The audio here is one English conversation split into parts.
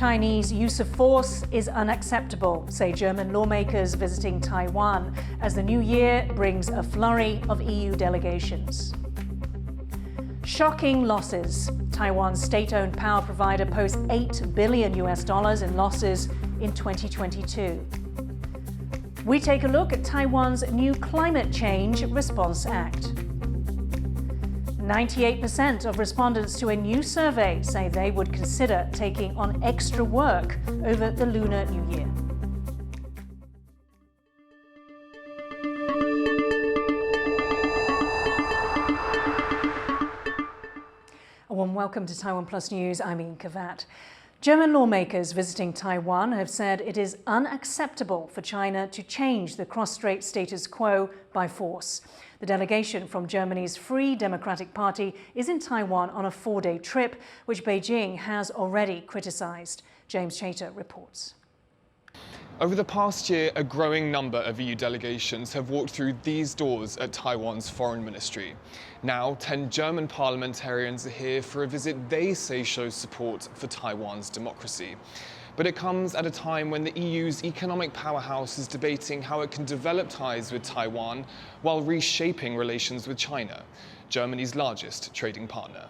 Chinese use of force is unacceptable, say German lawmakers visiting Taiwan, as the new year brings a flurry of EU delegations. Shocking losses. Taiwan's state-owned power provider posts $8 billion in losses in 2022. We take a look at Taiwan's new Climate Change Response Act. 98% of respondents to a new survey say they would consider taking on extra work over the Lunar New Year. A warm welcome to TaiwanPlus News. I'm Yin Khvat. German lawmakers visiting Taiwan have said it is unacceptable for China to change the cross-Strait status quo by force. The delegation from Germany's Free Democratic Party is in Taiwan on a 4-day trip, which Beijing has already criticised. James Chater reports. Over the past year, a growing number of EU delegations have walked through these doors at Taiwan's foreign ministry. Now, 10 German parliamentarians are here for a visit they say shows support for Taiwan's democracy. But it comes at a time when the EU's economic powerhouse is debating how it can develop ties with Taiwan while reshaping relations with China, Germany's largest trading partner.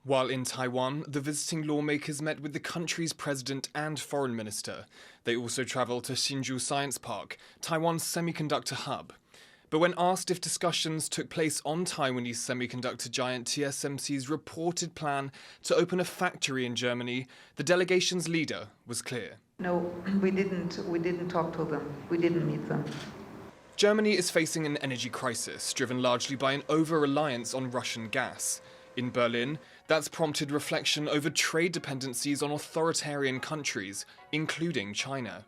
While in Taiwan, the visiting lawmakers met with the country's president and foreign minister. They also travelled to Hsinchu Science Park, Taiwan's semiconductor hub. But when asked if discussions took place on Taiwanese semiconductor giant TSMC's reported plan to open a factory in Germany, the delegation's leader was clear. No, we didn't talk to them. We didn't meet them. Germany is facing an energy crisis driven largely by an over-reliance on Russian gas. In Berlin, that's prompted reflection over trade dependencies on authoritarian countries, including China.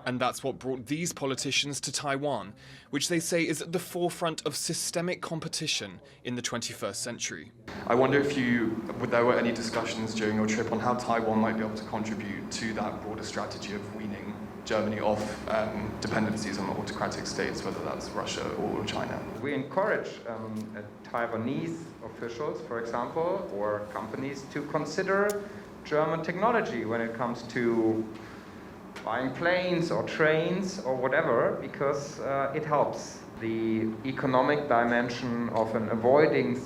And that's what brought these politicians to Taiwan, which they say is at the forefront of systemic competition in the 21st century. I wonder if there were any discussions during your trip on how Taiwan might be able to contribute to that broader strategy of weaning Germany off dependencies on autocratic states, whether that's Russia or China. We encourage Taiwanese officials, for example, or companies to consider German technology when it comes to buying planes or trains or whatever, because it helps. The economic dimension of avoiding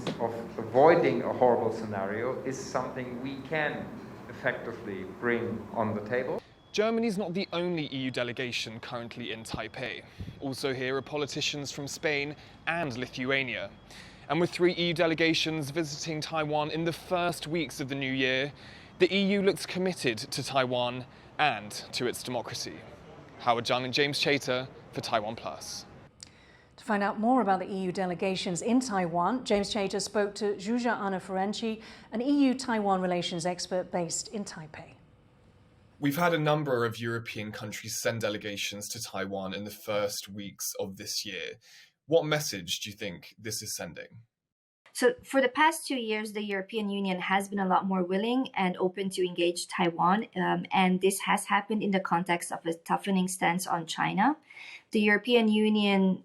a horrible scenario is something we can effectively bring on the table. Germany's not the only EU delegation currently in Taipei. Also here are politicians from Spain and Lithuania. And with 3 EU delegations visiting Taiwan in the first weeks of the new year, the EU looks committed to Taiwan and to its democracy. Howard Jung and James Chater for TaiwanPlus. To find out more about the EU delegations in Taiwan, James Chater spoke to Zsuzsa Anna Ferenczi, an EU-Taiwan relations expert based in Taipei. We've had a number of European countries send delegations to Taiwan in the first weeks of this year. What message do you think this is sending? So for the past 2 years, the European Union has been a lot more willing and open to engage Taiwan. And this has happened in the context of a toughening stance on China. The European Union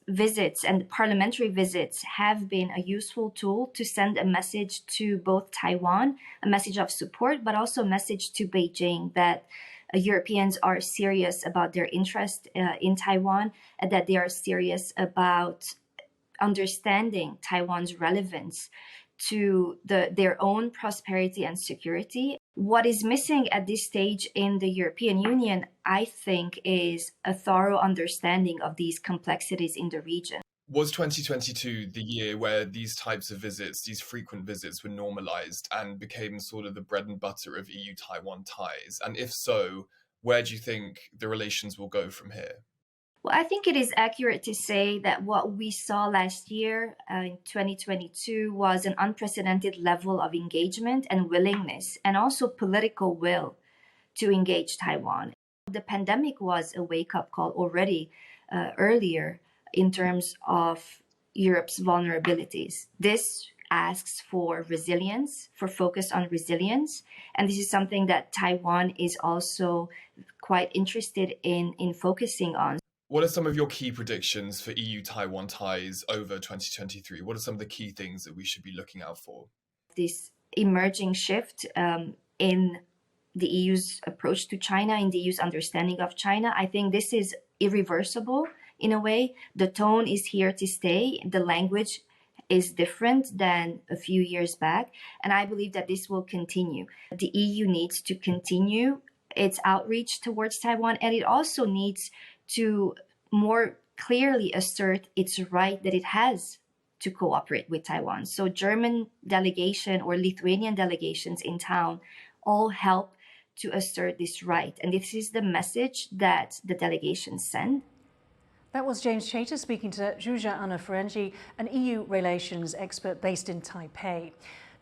visits and parliamentary visits have been a useful tool to send a message to both Taiwan, a message of support, but also a message to Beijing that Europeans are serious about their interest in Taiwan and that they are serious about understanding Taiwan's relevance to their own prosperity and security. What is missing at this stage in the European Union, I think, is a thorough understanding of these complexities in the region. Was 2022 the year where these types of visits, these frequent visits, were normalized and became sort of the bread and butter of EU-Taiwan ties? And if so, where do you think the relations will go from here? Well, I think it is accurate to say that what we saw last year in 2022 was an unprecedented level of engagement and willingness, and also political will to engage Taiwan. The pandemic was a wake-up call already earlier in terms of Europe's vulnerabilities. This asks for resilience, for focus on resilience, and this is something that Taiwan is also quite interested in focusing on. What are some of your key predictions for EU-Taiwan ties over 2023? What are some of the key things that we should be looking out for? This emerging shift in the EU's approach to China and the EU's understanding of China. I think this is irreversible in a way. The tone is here to stay. The language is different than a few years back. And I believe that this will continue. The EU needs to continue its outreach towards Taiwan, and it also needs to more clearly assert its right that it has to cooperate with Taiwan. So German delegation or Lithuanian delegations in town all help to assert this right. And this is the message that the delegation send. That was James Chater speaking to Zhuzha Anna Ferengi, an EU relations expert based in Taipei.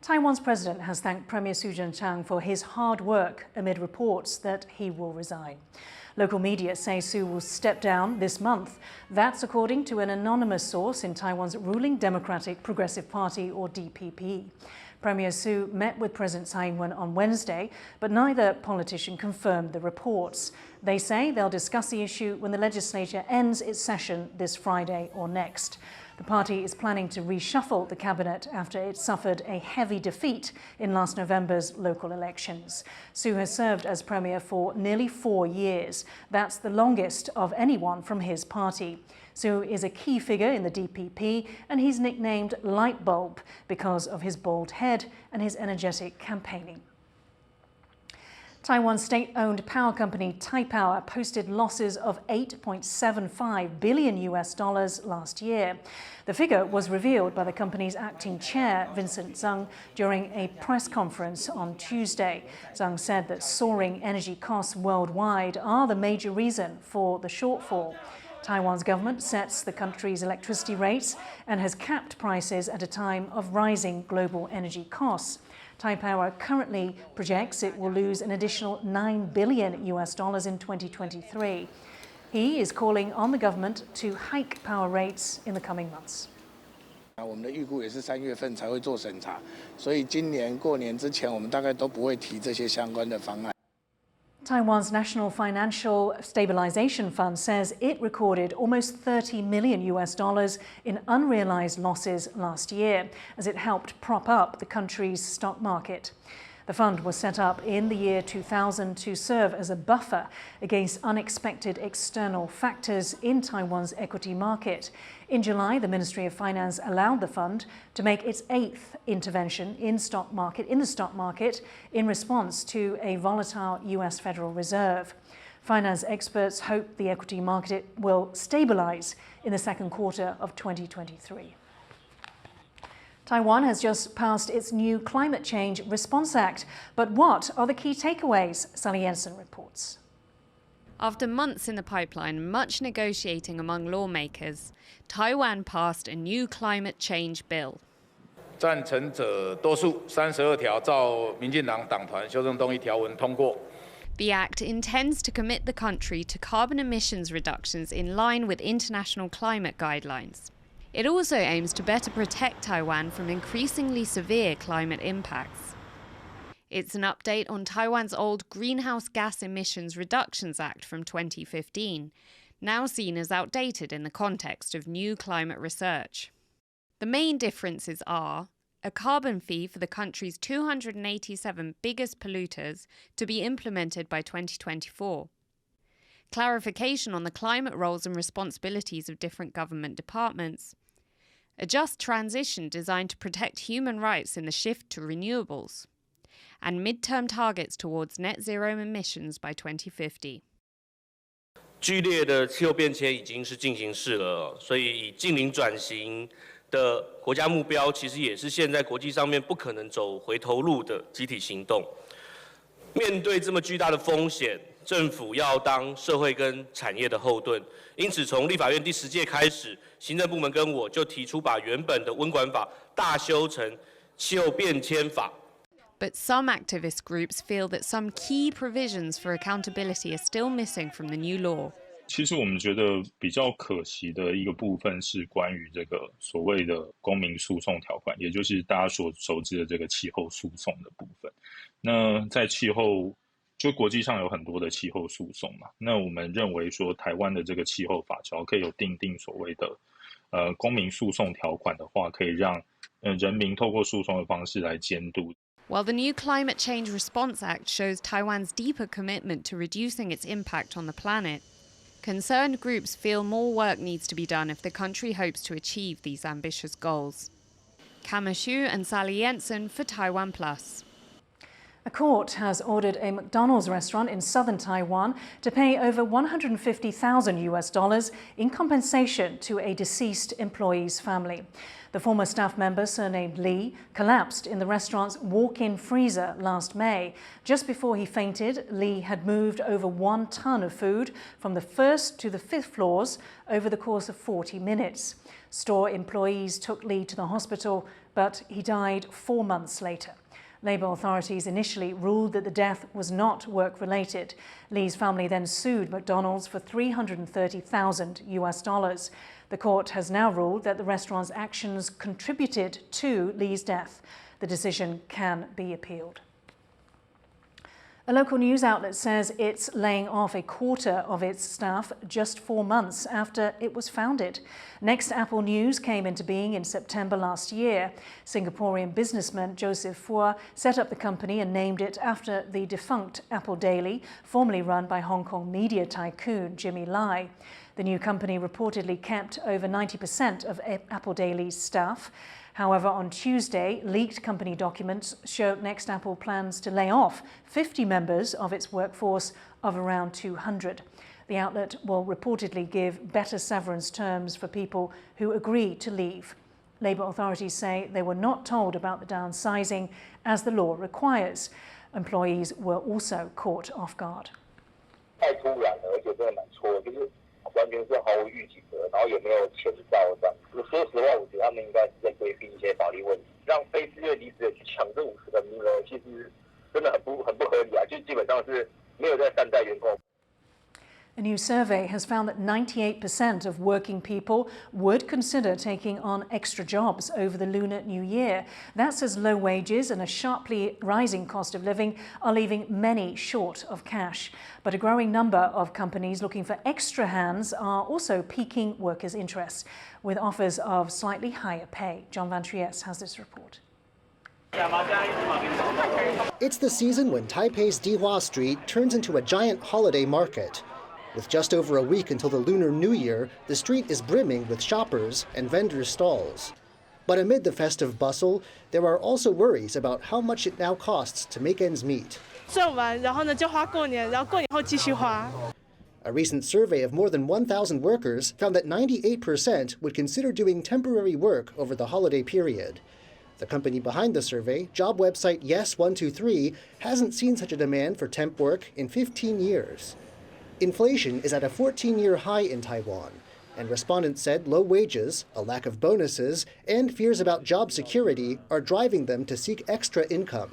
Taiwan's president has thanked Premier Su Tseng-chang for his hard work amid reports that he will resign. Local media say Su will step down this month. That's according to an anonymous source in Taiwan's ruling Democratic Progressive Party, or DPP. Premier Su met with President Tsai Ing-wen on Wednesday, but neither politician confirmed the reports. They say they'll discuss the issue when the legislature ends its session this Friday or next. The party is planning to reshuffle the cabinet after it suffered a heavy defeat in last November's local elections. Su has served as premier for nearly 4 years. That's the longest of anyone from his party. Su is a key figure in the DPP, and he's nicknamed Lightbulb because of his bald head and his energetic campaigning. Taiwan's state-owned power company Taipower posted losses of $8.75 billion last year. The figure was revealed by the company's acting chair, Vincent Zhang, during a press conference on Tuesday. Zhang said that soaring energy costs worldwide are the major reason for the shortfall. Taiwan's government sets the country's electricity rates and has capped prices at a time of rising global energy costs. Taipower currently projects it will lose an additional $9 billion in 2023. He is calling on the government to hike power rates in the coming months. 我们的预估也是3月份才会做审查，所以今年过年之前，我们大概都不会提这些相关的方案。 Taiwan's National Financial Stabilization Fund says it recorded almost $30 million in unrealized losses last year as it helped prop up the country's stock market. The fund was set up in the year 2000 to serve as a buffer against unexpected external factors in Taiwan's equity market. In July, the Ministry of Finance allowed the fund to make its 8th intervention in the stock market in response to a volatile US Federal Reserve. Finance experts hope the equity market will stabilize in the second quarter of 2023. Taiwan has just passed its new Climate Change Response Act. But what are the key takeaways? Sally Jensen reports. After months in the pipeline and much negotiating among lawmakers, Taiwan passed a new climate change bill. 赞成者多数32条照民进党党团修正动议条文通过。 The act intends to commit the country to carbon emissions reductions in line with international climate guidelines. It also aims to better protect Taiwan from increasingly severe climate impacts. It's an update on Taiwan's old Greenhouse Gas Emissions Reductions Act from 2015, now seen as outdated in the context of new climate research. The main differences are a carbon fee for the country's 287 biggest polluters to be implemented by 2024, clarification on the climate roles and responsibilities of different government departments, a just transition designed to protect human rights in the shift to renewables, and midterm targets towards net zero emissions by 2050. 剧烈的气候变迁已经是进行式了，所以以近零转型的国家目标，其实也是现在国际上面不可能走回头路的集体行动。面对这么巨大的风险，政府要当社会跟产业的后盾，因此从立法院第10届开始，行政部门跟我就提出把原本的温管法大修成气候变迁法。 But some activist groups feel that some key provisions for accountability are still missing from the new law. 其实我们觉得比较可惜的一个部分是关于这个所谓的公民诉讼条款，也就是大家所熟知的这个气候诉讼的部分。那在气候，就国际上有很多的气候诉讼嘛，那我们认为说台湾的这个气候法只要可以有订定所谓的公民诉讼条款的话，可以让人民透过诉讼的方式来监督。While the new Climate Change Response Act shows Taiwan's deeper commitment to reducing its impact on the planet, concerned groups feel more work needs to be done if the country hopes to achieve these ambitious goals. Kama Xu and Sally Jensen for TaiwanPlus. A court has ordered a McDonald's restaurant in southern Taiwan to pay over $150,000 in compensation to a deceased employee's family. The former staff member, surnamed Lee, collapsed in the restaurant's walk-in freezer last May. Just before he fainted, Lee had moved over 1 ton of food from the 1st to the 5th floors over the course of 40 minutes. Store employees took Lee to the hospital, but he died 4 months later. Labour authorities initially ruled that the death was not work-related. Lee's family then sued McDonald's for $330,000. The court has now ruled that the restaurant's actions contributed to Lee's death. The decision can be appealed. A local news outlet says it's laying off a quarter of its staff just 4 months after it was founded. Next Apple News came into being in September last year. Singaporean businessman Joseph Fua set up the company and named it after the defunct Apple Daily, formerly run by Hong Kong media tycoon Jimmy Lai. The new company reportedly kept over 90% of Apple Daily's staff. However, on Tuesday, leaked company documents show Next Apple plans to lay off 50 members of its workforce of around 200. The outlet will reportedly give better severance terms for people who agree to leave. Labour authorities say they were not told about the downsizing as the law requires. Employees were also caught off guard. 太突然了，而且真的蛮错的，就是完全是毫无预警的，然后也没有前兆这样。说实话，我觉得他们应该是在规避一些法律问题，让非自愿离职的去抢这50个名额，其实真的很不合理啊！就基本上是没有在善待员工。 A new survey has found that 98% of working people would consider taking on extra jobs over the Lunar New Year. That's as low wages and a sharply rising cost of living are leaving many short of cash. But a growing number of companies looking for extra hands are also piquing workers' interest, with offers of slightly higher pay. John Van Trieste has this report. It's the season when Taipei's Dihua Street turns into a giant holiday market. With just over a week until the Lunar New Year, the street is brimming with shoppers and vendors' stalls. But amid the festive bustle, there are also worries about how much it now costs to make ends meet. A recent survey of more than 1,000 workers found that 98% would consider doing temporary work over the holiday period. The company behind the survey, job website Yes123, hasn't seen such a demand for temp work in 15 years. Inflation is at a 14-year high in Taiwan, and respondents said low wages, a lack of bonuses, and fears about job security are driving them to seek extra income.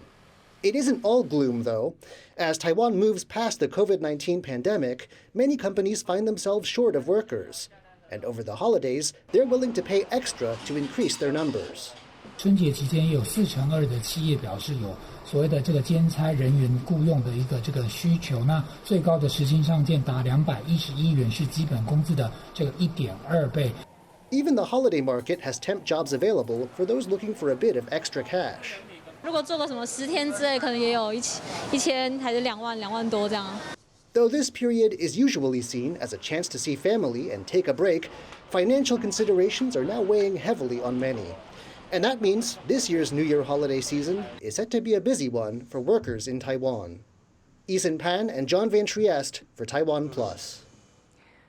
It isn't all gloom, though. As Taiwan moves past the COVID-19 pandemic, many companies find themselves short of workers. And over the holidays, they're willing to pay extra to increase their numbers. 春节期间有42%的企业表示有所谓的这个兼差人员雇用的一个这个需求，那最高的时薪上限达211元，是基本工资的这个1.2倍。Even the holiday market has temp jobs available for those looking for a bit of extra cash. 如果做个什么10天之类，可能也有1000还是2万多这样。Though this period is usually seen as a chance to see family and take a break, financial considerations are now weighing heavily on many. And that means this year's New Year holiday season is set to be a busy one for workers in Taiwan. Ethan Pan and John Van Trieste for TaiwanPlus.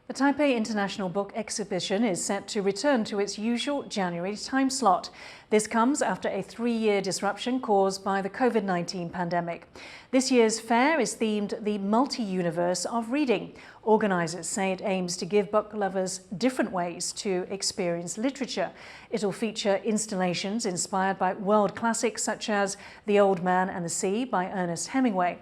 The Taipei International Book Exhibition is set to return to its usual January time slot. This comes after a 3-year disruption caused by the COVID-19 pandemic. This year's fair is themed the multi-universe of reading. Organisers say it aims to give book lovers different ways to experience literature. It'll feature installations inspired by world classics such as The Old Man and the Sea by Ernest Hemingway.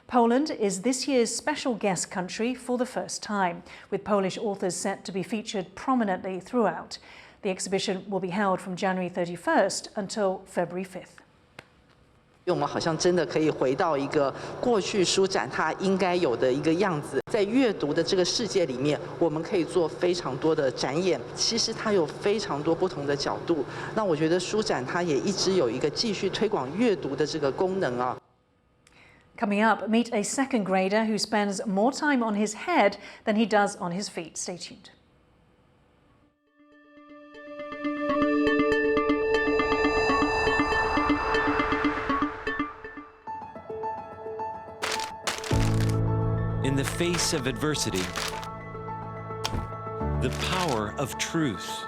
Poland is this year's special guest country for the first time, with Polish authors set to be featured prominently throughout. The exhibition will be held from January 31st until February 5th. 我们好像真的可以回到一个过去书展它应该有的一个样子，在阅读的这个世界里面，我们可以做非常多的展演。其实它有非常多不同的角度。那我觉得书展它也一直有一个继续推广阅读的这个功能啊。Coming up, meet a second grader who spends more time on his head than he does on his feet. Stay tuned. In the face of adversity, the power of truth.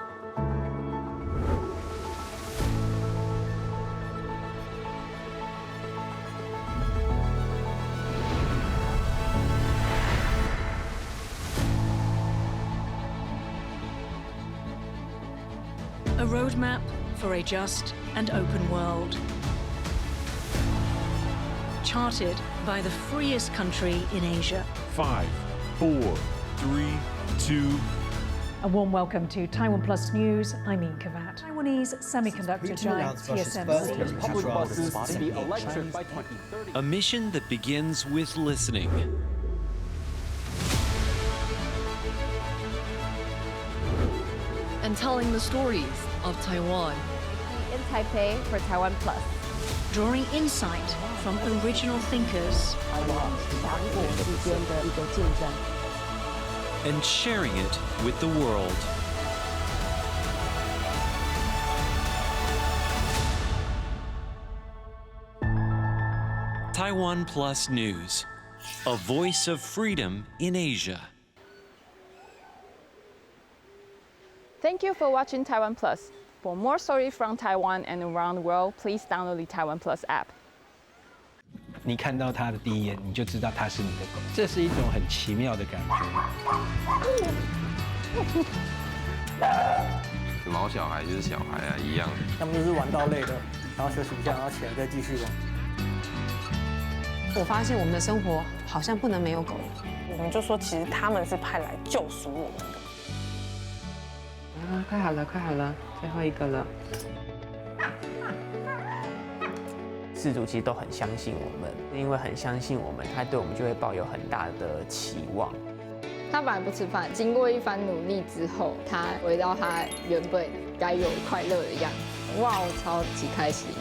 A roadmap for a just and open world. Charted by the freest country in Asia. 5, 4, 3, 2. A warm welcome to TaiwanPlus News. I'm Yin Khvat. Taiwanese semiconductor giant TSMC. Public buses to be electric by 2030. A mission that begins with listening. And telling the stories of Taiwan. In Taipei for TaiwanPlus. Drawing insight from original thinkers. And sharing it with the world. TaiwanPlus News, a voice of freedom in Asia. Thank you for watching TaiwanPlus. For more stories from Taiwan and around the world, please download the TaiwanPlus app. 你看到它的第一眼，你就知道它是你的狗，这是一种很奇妙的感觉。毛小孩就是小孩啊，一样。他们就是玩到累了，然后休息一下，然后起来再继续玩。我发现我们的生活好像不能没有狗。我们就说，其实他们是派来救赎我们的。啊，快好了，快好了，最后一个了。饲主其实都很相信我们，因为很相信我们，他对我们就会抱有很大的期望。他本来不吃饭，经过一番努力之后，他回到他原本该有快乐的样子。哇，我超级开心！我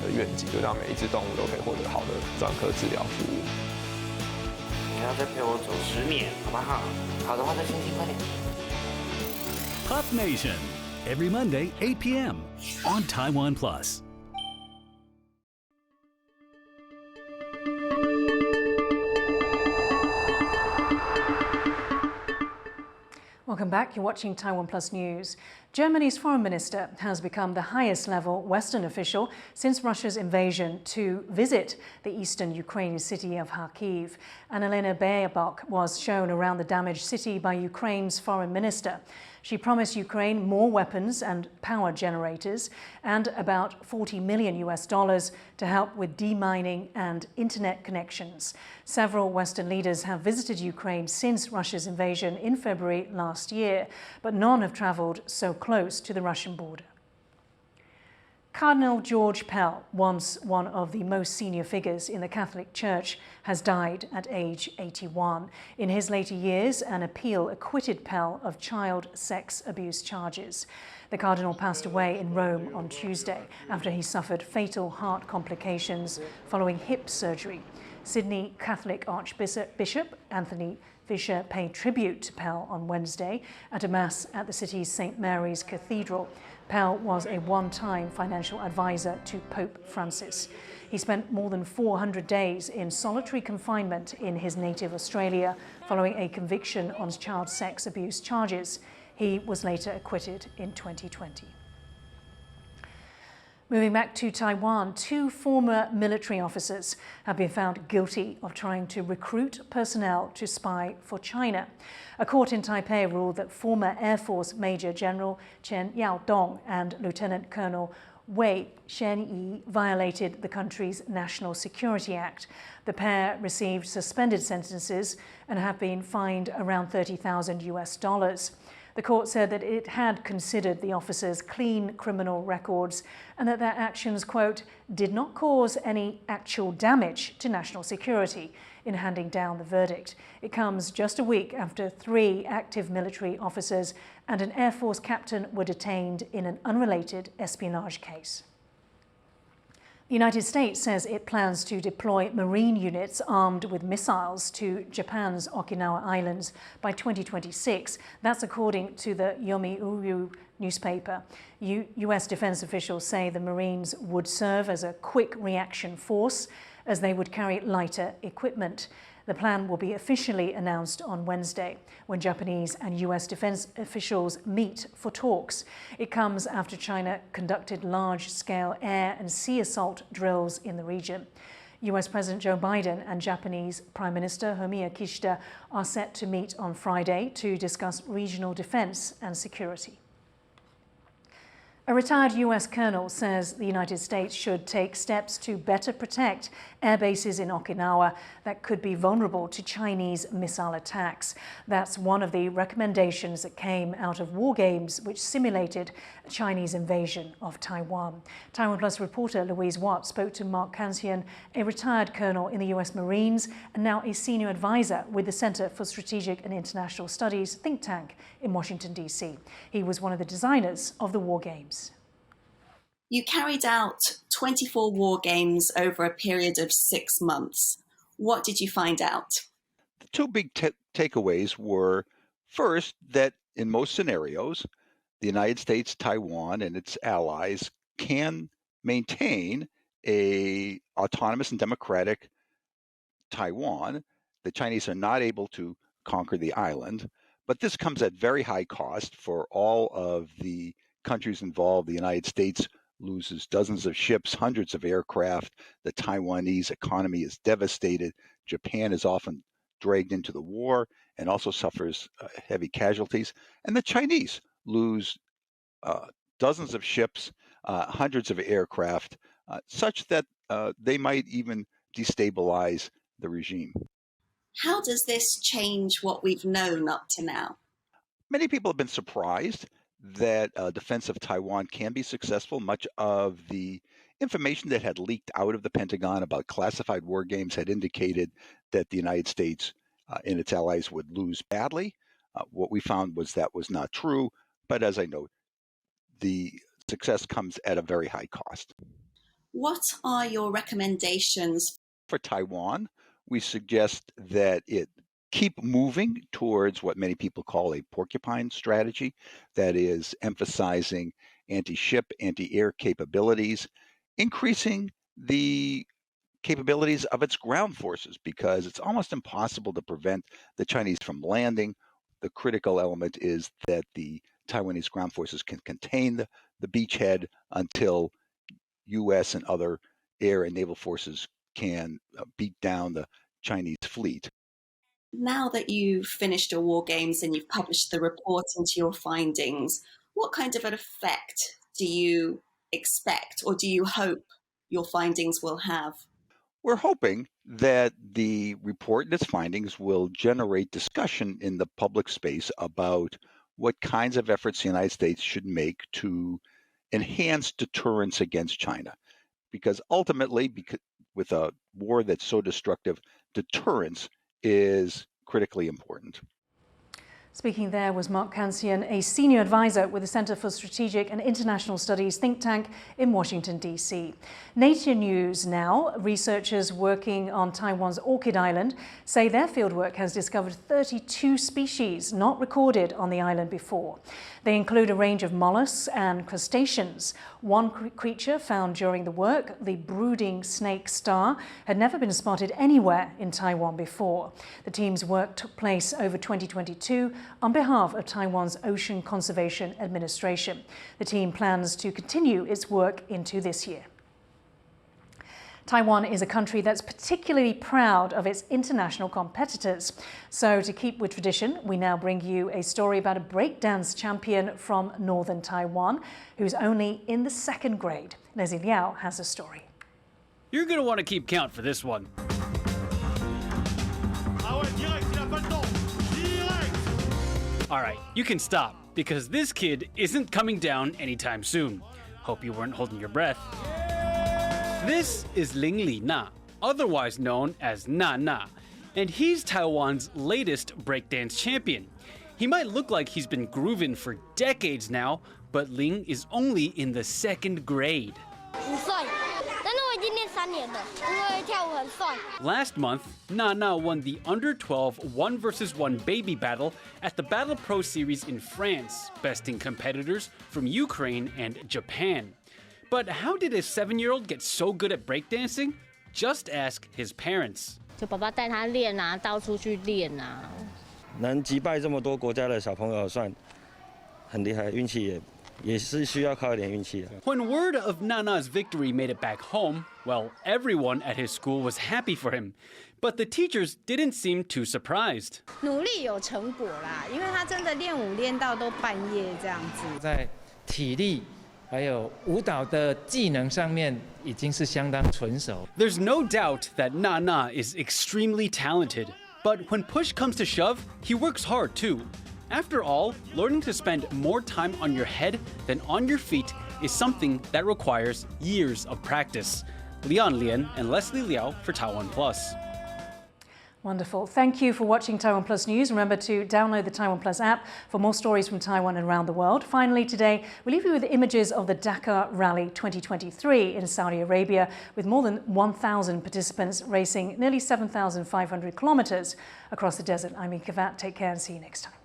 们的愿景就让每一只动物都可以获得好的专科治疗服务。你要再陪我走10年，好不好？好的话，再申请快点。Pup Nation, every Monday, 8 p.m. on TaiwanPlus. Welcome back. You're watching TaiwanPlus News. Germany's foreign minister has become the highest level Western official since Russia's invasion to visit the eastern Ukrainian city of Kharkiv. Annalena Baerbock was shown around the damaged city by Ukraine's foreign minister. She promised Ukraine more weapons and power generators and about $40 million to help with demining and internet connections. Several Western leaders have visited Ukraine since Russia's invasion in February last year, but none have travelled so close to the Russian border. Cardinal George Pell, once one of the most senior figures in the Catholic Church, has died at age 81. In his later years, an appeal acquitted Pell of child sex abuse charges. The Cardinal passed away in Rome on Tuesday after he suffered fatal heart complications following hip surgery. Sydney Catholic Archbishop Anthony Fisher paid tribute to Pell on Wednesday at a mass at the city's St. Mary's Cathedral. Pell was a one-time financial advisor to Pope Francis. He spent more than 400 days in solitary confinement in his native Australia following a conviction on child sex abuse charges. He was later acquitted in 2020. Moving back to Taiwan, 2 former military officers have been found guilty of trying to recruit personnel to spy for China. A court in Taipei ruled that former Air Force Major General Chen Yaodong and Lieutenant Colonel Wei Shenyi violated the country's National Security Act. The pair received suspended sentences and have been fined around $30,000. The court said that it had considered the officers' clean criminal records and that their actions, quote, did not cause any actual damage to national security in handing down the verdict. It comes just a week after 3 active military officers and an Air Force captain were detained in an unrelated espionage case. The United States says it plans to deploy Marine units armed with missiles to Japan's Okinawa Islands by 2026. That's according to the Yomiuri newspaper. U.S. defense officials say the Marines would serve as a quick reaction force as they would carry lighter equipment. The plan will be officially announced on Wednesday when Japanese and U.S. defense officials meet for talks. It comes after China conducted large-scale air and sea assault drills in the region. U.S. President Joe Biden and Japanese Prime Minister Fumio Kishida are set to meet on Friday to discuss regional defense and security. A retired U.S. colonel says the United States should take steps to better protect air bases in Okinawa that could be vulnerable to Chinese missile attacks. That's one of the recommendations that came out of war games which simulated a Chinese invasion of Taiwan. TaiwanPlus reporter Louise Watt spoke to Mark Kansian, a retired colonel in the U.S. Marines and now a senior advisor with the Center for Strategic and International Studies think tank in Washington, D.C. He was one of the designers of the war games. You carried out 24 war games over a period of 6 months. What did you find out? The 2 big takeaways were, first, that in most scenarios, the United States, Taiwan, and its allies can maintain a autonomous and democratic Taiwan. The Chinese are not able to conquer the island, but this comes at very high cost for all of the countries involved. The United States loses dozens of ships, hundreds of aircraft. The Taiwanese economy is devastated. Japan is often dragged into the war and also suffers heavy casualties. And the Chinese lose dozens of ships, hundreds of aircraft, such that they might even destabilize the regime. How does this change what we've known up to now? Many people have been surprised that defense of Taiwan can be successful. Much of the information that had leaked out of the Pentagon about classified war games had indicated that the United States and its allies would lose badly. What we found was that was not true, but as I note, the success comes at a very high cost. What are your recommendations? For Taiwan, we suggest that it keep moving towards what many people call a porcupine strategy, that is emphasizing anti-ship, anti-air capabilities, increasing the capabilities of its ground forces, because it's almost impossible to prevent the Chinese from landing. The critical element is that the Taiwanese ground forces can contain the beachhead until U.S. and other air and naval forces can beat down the Chinese fleet. Now that you've finished your war games and you've published the report into your findings, what kind of an effect do you expect or do you hope your findings will have? We're hoping that the report and its findings will generate discussion in the public space about what kinds of efforts the United States should make to enhance deterrence against China. Because ultimately, with a war that's so destructive, deterrence is critically important. Speaking there was Mark Kansian, a senior advisor with the Center for Strategic and International Studies think tank in Washington, D.C. Nature News now, researchers working on Taiwan's Orchid Island say their fieldwork has discovered 32 species not recorded on the island before. They include a range of mollusks and crustaceans. One creature found during the work, the brooding snake star, had never been spotted anywhere in Taiwan before. The team's work took place over 2022 on behalf of Taiwan's Ocean Conservation Administration. The team plans to continue its work into this year. Taiwan is a country that's particularly proud of its international competitors. So to keep with tradition, we now bring you a story about a breakdance champion from northern Taiwan who's only in the 2nd grade. Leslie Liao has a story. You're going to want to keep count for this one. All right, you can stop. because this kid isn't coming down anytime soon. Hope you weren't holding your breath. This is Ling Li Na, otherwise known as Na Na, and he's Taiwan's latest breakdance champion. He might look like he's been grooving for decades now, but Ling is only in the 2nd grade. Last month, Na Na won the Under-12 1 vs 1 baby battle at the Battle Pro Series in France, besting competitors from Ukraine and Japan. But how did a 7-year-old get so good at breakdancing? Just ask his parents. 就爸爸带他练啊，到处去练啊。能击败这么多国家的小朋友，算很厉害，运气也是需要靠一点运气的。When word of Nana's victory made it back home, well, everyone at his school was happy for him. But the teachers didn't seem too surprised. 努力有成果啦，因为他真的练舞练到都半夜这样子。在体力还有舞蹈的技能上面已经是相当纯熟。There's no doubt that Na Na is extremely talented, but when push comes to shove, he works hard too. After all, learning to spend more time on your head than on your feet is something that requires years of practice. Lian Lian and Leslie Liao for TaiwanPlus. Wonderful. Thank you for watching Taiwan Plus News. Remember to download the Taiwan Plus app for more stories from Taiwan and around the world. Finally, today, we leave you with images of the Dakar Rally 2023 in Saudi Arabia, with more than 1,000 participants racing nearly 7,500 kilometers across the desert. I'm Yin Khvat. Take care and see you next time.